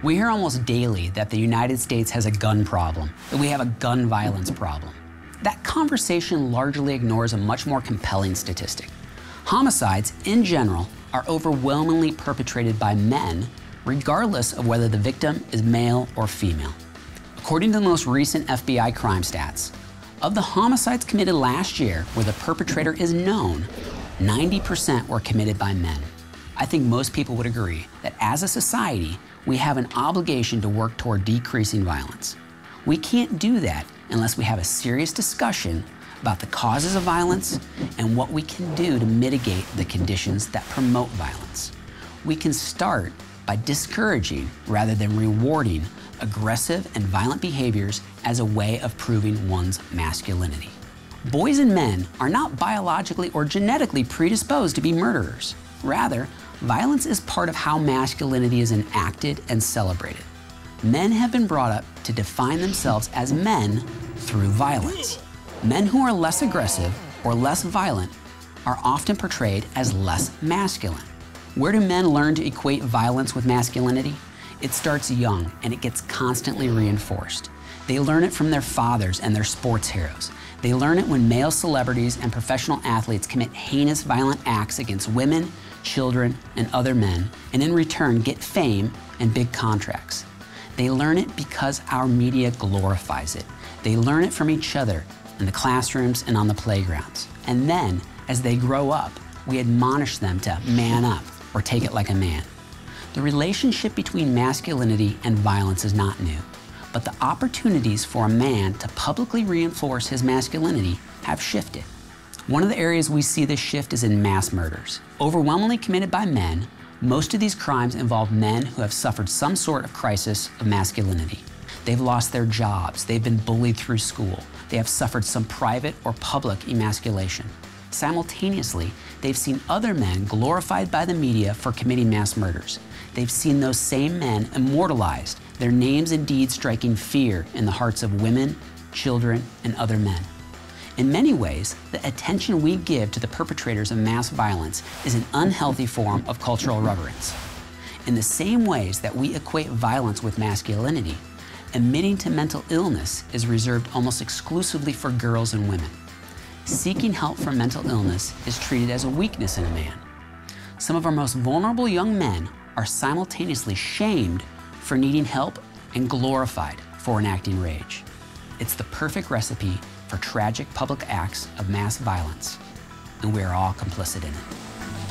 We hear almost daily that the United States has a gun problem, that we have a gun violence problem. That conversation largely ignores a much more compelling statistic. Homicides, in general, are overwhelmingly perpetrated by men, regardless of whether the victim is male or female. According to the most recent FBI crime stats, of the homicides committed last year where the perpetrator is known, 90% were committed by men. I think most people would agree that as a society, we have an obligation to work toward decreasing violence. We can't do that unless we have a serious discussion about the causes of violence and what we can do to mitigate the conditions that promote violence. We can start by discouraging rather than rewarding aggressive and violent behaviors as a way of proving one's masculinity. Boys and men are not biologically or genetically predisposed to be murderers. Rather, violence is part of how masculinity is enacted and celebrated. Men have been brought up to define themselves as men through violence. Men who are less aggressive or less violent are often portrayed as less masculine. Where do men learn to equate violence with masculinity? It starts young and it gets constantly reinforced. They learn it from their fathers and their sports heroes. They learn it when male celebrities and professional athletes commit heinous violent acts against women, children, and other men, and in return get fame and big contracts. They learn it because our media glorifies it. They learn it from each other in the classrooms and on the playgrounds. And then, as they grow up, we admonish them to man up or take it like a man. The relationship between masculinity and violence is not new, but the opportunities for a man to publicly reinforce his masculinity have shifted. One of the areas we see this shift is in mass murders. Overwhelmingly committed by men, most of these crimes involve men who have suffered some sort of crisis of masculinity. They've lost their jobs, they've been bullied through school, they have suffered some private or public emasculation. Simultaneously, they've seen other men glorified by the media for committing mass murders. They've seen those same men immortalized, their names and deeds striking fear in the hearts of women, children, and other men. In many ways, the attention we give to the perpetrators of mass violence is an unhealthy form of cultural reverence. In the same ways that we equate violence with masculinity, admitting to mental illness is reserved almost exclusively for girls and women. Seeking help for mental illness is treated as a weakness in a man. Some of our most vulnerable young men are simultaneously shamed for needing help and glorified for enacting rage. It's the perfect recipe for tragic public acts of mass violence, and we are all complicit in it.